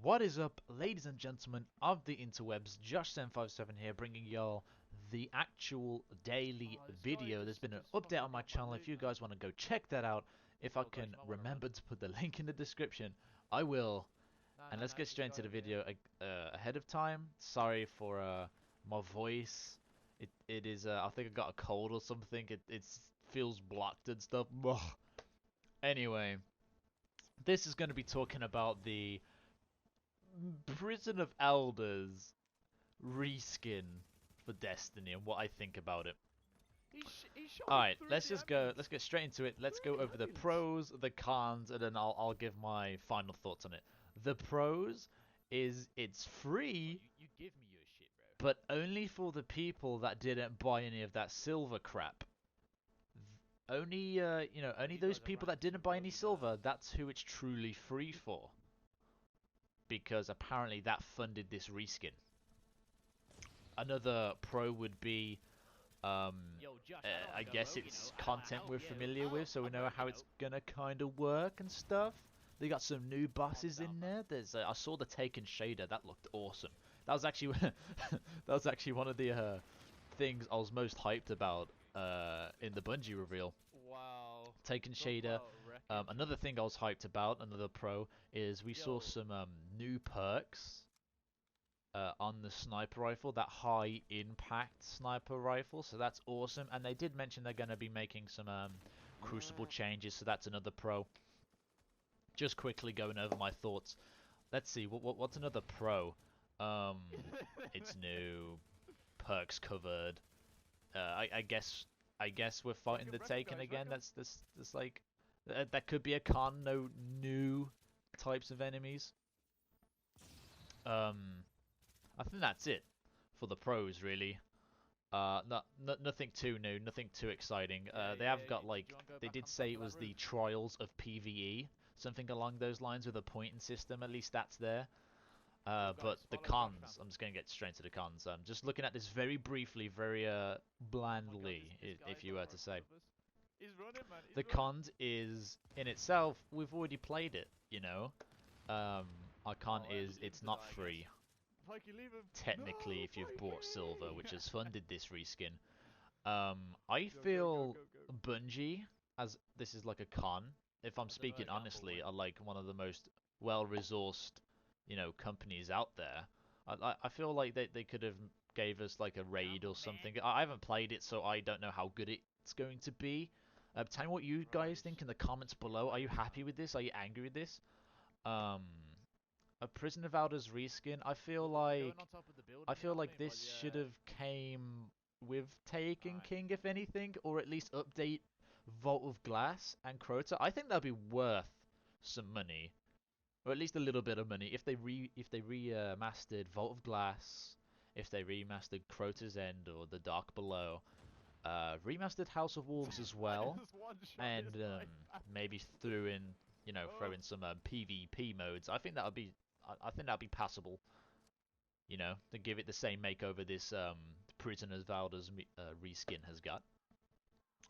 What is up, ladies and gentlemen of the interwebs? Josh757 here, bringing y'all the actual daily video. There's been an update on my channel. If you guys want to go check that out, if I can remember to put the link in the description, I will. And let's get straight into the video ahead of time. Sorry for my voice. It is I think I got a cold or something. It feels blocked and stuff. Anyway, this is going to be talking about the Prison of Elders reskin for Destiny and what I think about it. Alright, let's just go. Let's get straight into it. Let's go over the pros, the cons, and then I'll give my final thoughts on it. The pros is it's free, but only for the people that didn't buy any of that silver crap. Only only those people that didn't buy any silver, that's who it's truly free for. Because apparently that funded this reskin. Another pro would be I guess it's content we're familiar with, so we know how it's gonna kind of work and stuff. They got some new bosses in there. There's I saw the Taken shader. That looked awesome. That was actually that was actually one of the things I was most hyped about in the Bungie reveal. Wow. Taken shader. Another thing I was hyped about, another pro, is we saw some new perks on the sniper rifle, that high impact sniper rifle, so that's awesome. And they did mention they're going to be making some crucible changes, so that's another pro. Just quickly going over my thoughts. Let's see, what's another pro? It's new, perks covered. I guess we're fighting the Taken again. That's like that could be a con. No new types of enemies. I think that's it for the pros, really. Nothing too new, nothing too exciting. They have got like they did say it was the trials of PvE, something along those lines with a pointing system. At least that's there. But the cons, I'm just gonna get straight to the cons. Just looking at this very briefly, very blandly, if you were to say. The cons is in itself, we've already played it, you know. Our con is it's not free. Technically, if you've bought silver, which has funded this reskin. I feel Bungie, as this is like a con, if I'm speaking honestly, are like one of the most well-resourced, companies out there. I feel like they could have gave us like a raid or something. I haven't played it, so I don't know how good it's going to be. Tell me what you guys think in the comments below. Are you happy with this? Are you angry with this? Um, a Prison of Elders reskin. I feel like this should have came with Taken King, if anything, or at least update Vault of Glass and Crota. I think that'd be worth some money, or at least a little bit of money if they remastered Vault of Glass, if they remastered Crota's End or The Dark Below, remastered House of Wolves as well, and maybe throw in some PvP modes. I think I think that'd be passable. To give it the same makeover this Prisoners of Elders reskin has got.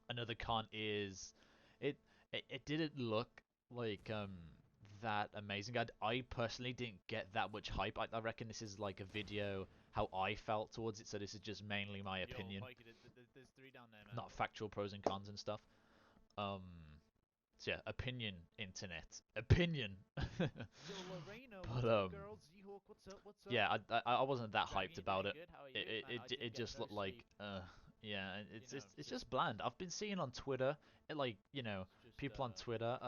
Another con is it it didn't look like that amazing. I personally didn't get that much hype. I reckon this is like a video how I felt towards it, so this is just mainly my opinion. There's three down there, man. Not factual pros and cons and stuff. Um, so yeah, opinion, internet, opinion. But yeah, I wasn't that hyped about it. It just looked like yeah, it's just bland. I've been seeing on Twitter, people on Twitter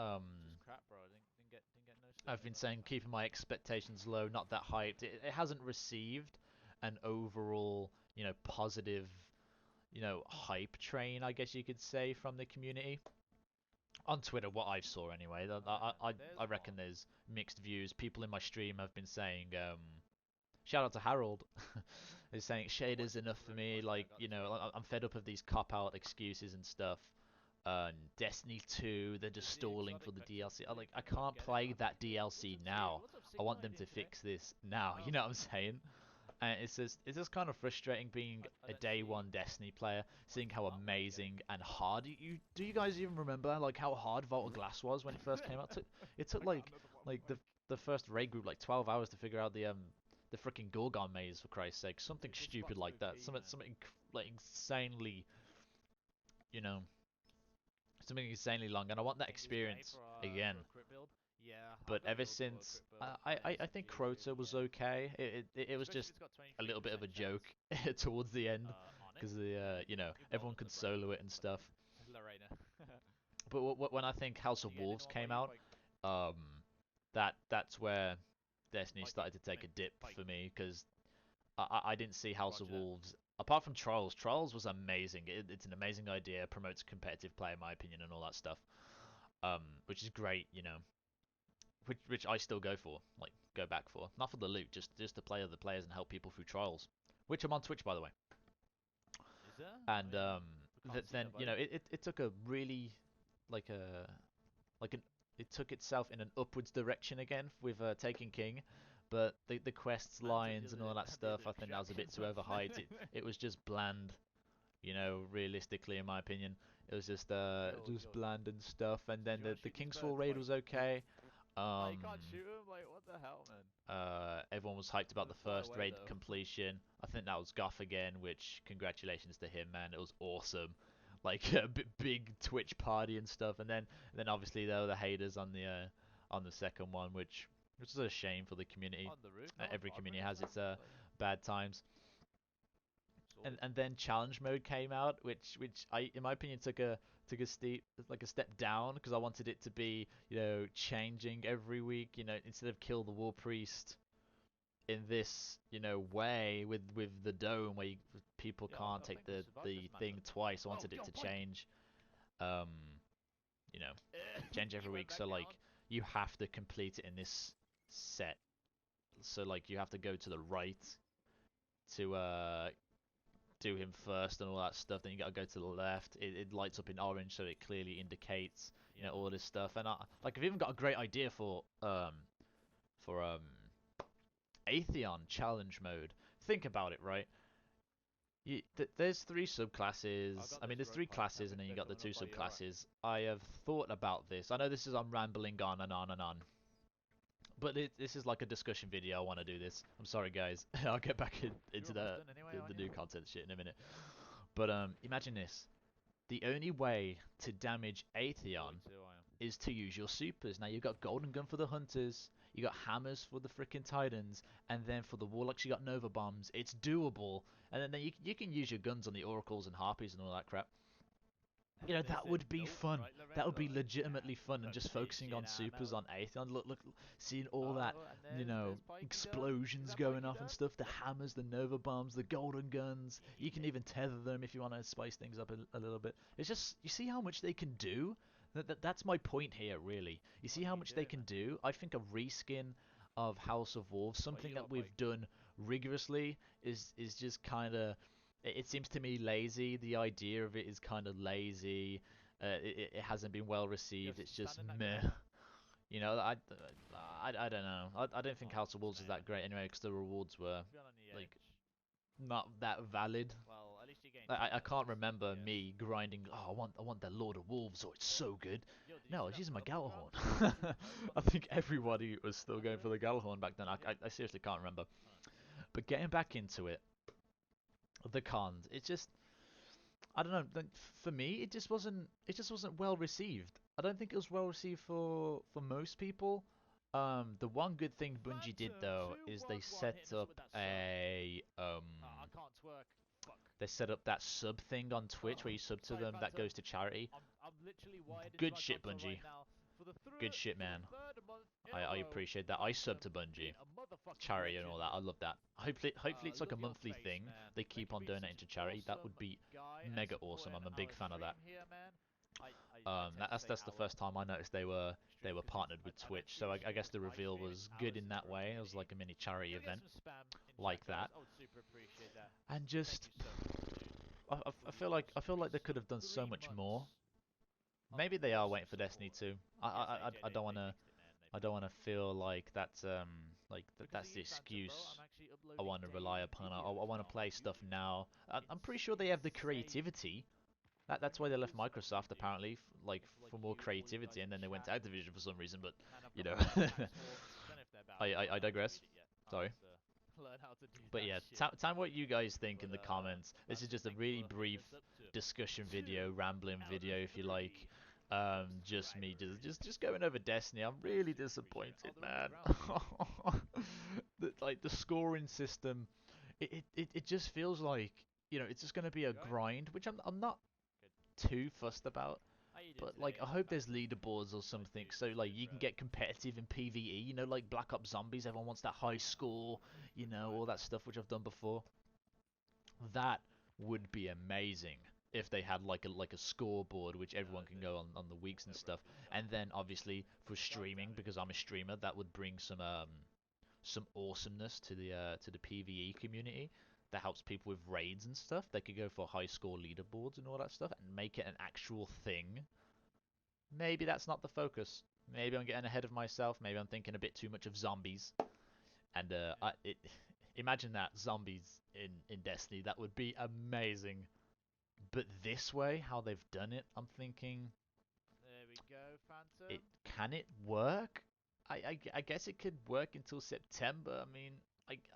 I've been saying keeping my expectations low, not that hyped. It hasn't received an overall, positive, hype train, I guess you could say, from the community. On Twitter, what I saw anyway, I reckon there's mixed views. People in my stream have been saying, shout out to Harold, is saying shaders enough for me. Like, I'm fed up of these cop out excuses and stuff. Destiny 2, they're just stalling for the DLC. I can't play that DLC now. I want them to fix this now. You know what I'm saying? And it's just kind of frustrating being a day one Destiny player, seeing how amazing and hard do you guys even remember like how hard Vault of Glass was when it first came out? It took like the first raid group like 12 hours to figure out the freaking Gorgon maze, for Christ's sake. Something This stupid spot's like that. OP, Something like insanely, you know, something insanely long, and I want that Think he was gay experience again. for a crit build? Yeah, But I've got ever Yoga for a since crit build. And I it's think Crota was GG, yeah. okay. It was Especially if just it's got a little bit of a 23% chance. joke towards the end On it? because you know, You bottom everyone could the brain, solo it and stuff. Lorena. But when I think House Did of you get Wolves anyone by came you? out, Like, um, that's where Destiny like you? started to take a dip Like, for me because I didn't see House of Roger. Wolves apart from Trials. Trials was amazing. It's an amazing idea, promotes competitive play in my opinion, and all that stuff. Which is great, you know. Which I still go for, like go back for, not for the loot, just to play other players and help people through Trials, which I'm on Twitch by the way. Is there? And Oh, yeah. We can't see then that, you buddy. know it took a really like a like an it took itself in an upwards direction again with Taking King, but the quests, Man took lines, and all that the stuff, other I think that was a bit too direction, overhyped. It was just bland, you know, realistically in my opinion. It was just Yours. bland and stuff. And Did then you the want to the shoot these Kingsfall birds? raid Like, was okay. oh, Um, you can't shoot them? Like, what the hell, man? Everyone was hyped about They the fly first away, raid though. completion. I think that was Goff again, which congratulations to him, man. It was awesome. Like a big Twitch party and stuff. And then obviously there were the haters on the second one, which is a shame for the community. On the roof? No one's Every community bothering us, has man. its Like, bad times. And sorted. and then challenge mode came out, which I in my opinion took a steep like a step down because I wanted it to be, you know, changing every week. You know, instead of kill the war priest in this, you know, way with the dome where people Yeah, can't I take think we survived the this, man. thing twice. I Oh, wanted it yo, to Pike! change, you know, change He every went week. back So like down. you have to complete it in this set. So like you have to go to the right to do him first and all that stuff. Then you got to go to the left. It lights up in orange, so it clearly indicates, you Yeah, know, man. all this stuff. And I've even got a great idea for Atheon challenge mode. Think about it, right? There's three I've subclasses. got I mean, this there's rope three pipe. classes, and then you They're got the coming two up by you, alright? subclasses. I have thought about this. I know this is I'm rambling on and on and on, but this is like a discussion video. I want to do this. I'm sorry, guys. I'll get back You're into almost done anyway, the aren't new you? content shit in a minute. But imagine this: the only way to damage Atheon 42, I am. is to use your supers. Now you've got Golden Gun for the Hunters, you got Hammers for the freaking Titans, and then for the Warlocks you got Nova Bombs. It's doable, and then you can use your guns on the Oracles and Harpies and all that crap. You know, They that said would be nope, fun. right, That Lorena? would They're be like, legitimately we fun, and just focus this focusing shit on out supers now. on Atheon. Look, seeing all that, Oh, and you know, there's Pikey done. Is explosions that going Pikey off and done? stuff. The hammers, the Nova Bombs, the Golden Guns. You can Yeah. even tether them if you want to spice things up a little bit. It's just, you see how much they can do? That's my point here, really. You see What are how you much they doing, can man? do? I think a reskin of House of Wolves, What something you that lot, we've Pike? done rigorously, is just kind of. It seems to me lazy. The idea of it is kind of lazy. It hasn't been well Yo, received. It's stand just in that meh. corner. You know, I don't know. I don't think Oh, House of Wolves is same, that man. great anyway because the rewards were Be on the like edge. not that valid. Well, at least you're getting I can't chances, I remember guess. me grinding. Oh, I want that Lord of Wolves. Oh, it's so good. Yo, did you No, I see was that using my purple drop? Gallahorn. Super poke on I the think top corner? everybody was still Under going for it? the Gallahorn back then. Did you? I seriously can't remember. Oh. But getting back into it, the cons. It just I don't know. For me, it just wasn't well received. I don't think it was well received for most people. The one good thing Bungie did Phantom though is 211 hitting us with that sub. I can't twerk. Fuck. they set up that sub thing on Twitch where you sub to Sorry, them that Phantom. goes to charity. I'm literally wired into Good my shit, console Bungie. right now Good shit, for the man. third month in a I row. appreciate that. I sub Phantom to Bungie, being a motherfucking charity and all legend. that. I love that. Hopefully it's like a Love your monthly face, thing. man. They Thank keep you on for being donating such to an charity. That awesome would be guy and mega awesome. supporting I'm a big our fan of that. stream here, man. I tend to say That's the our first time I noticed they were stream because partnered with I don't Twitch. So stream I guess stream. the I reveal stream it. was good Ours in is that for a way. It was community. like a mini charity Gonna get event some spam in like chat, guys. that. I would super appreciate that. And Thank just you so much, dude, for I the feel like awesome they race. could have done so 3 much months more. of Maybe they are awesome waiting for Destiny support. 2. Yes, AJ, I don't they wanna fixed it, man. They I don't fixed wanna it. feel like Because of that's the you, Phantom, bro, excuse I'm actually I uploading want to rely daily upon. I videos want to now on my play stuff YouTube now. channel. I'm pretty It's sure they have the insane. creativity. Bring That's why the they good left stuff we Microsoft do apparently, into like for more you, all you creativity, guys and in then they went chat, to Activision for some reason. But and I've you got know, my own tax forms. Don't I digress. Sorry. Learn how to do But that yeah, shit. tell me what you guys think in But the comments. This is just a thanks really for brief heads up to discussion video, 2 rambling out video, of if you 3 like. Just me, subscribers. just going over Destiny. I'm really Super appreciate disappointed, it. Oh, they're man. on the ground. Like the scoring system, it just feels like it's just gonna be a Going? grind, which I'm not Good. too fussed about. How you doing But like, today? I hope there's Thanks for leaderboards or like something, doing so this like you can intro. get competitive in PvE. Like Black Ops Zombies, everyone wants that high score. All that stuff which I've done before. That would be amazing if they had like a scoreboard which everyone can go on the weeks and stuff. And then obviously for streaming, because I'm a streamer, that would bring some awesomeness to the PvE community. That helps people with raids and stuff. They could go for high score leaderboards and all that stuff and make it an actual thing. Maybe that's not the focus. Maybe I'm getting ahead of myself. Maybe I'm thinking a bit too much of zombies. And imagine that zombies in Destiny. That would be amazing. But this way, how they've done it, I'm thinking, There we go, Phantom. can it work? I guess it could work until September. I mean,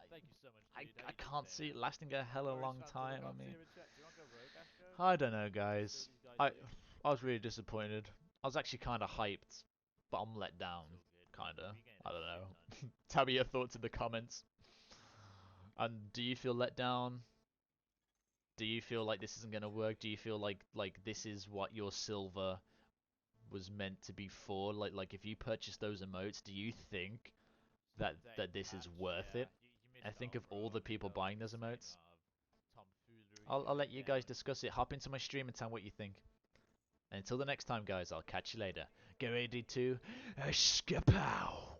Thank you so much, I, dude. How I you doing can't today, see it man? lasting a hell No of a worries, long Phantom. I time. I can't see mean, you in chat. Do you want to go Rogue, Astro? I don't know, See guys. what these guys I do. I was really disappointed. I was actually kind of hyped, but I'm let down. It's all good. Kinda. We gained I a don't shit know. ton. Tell me your thoughts in the comments. And do you feel let down? Do you feel like this isn't gonna work? Do you feel like this is what your silver was meant to be for? Like if you purchase those emotes, do you think that this is Patch, worth yeah. it? You I missed think out, of bro. all the people That was buying those insane emotes. amount of tomfoolery I'll going let you guys down. discuss it. Hop into my stream and tell me what you think. And until the next time, guys, I'll catch you later. Get ready to skapow.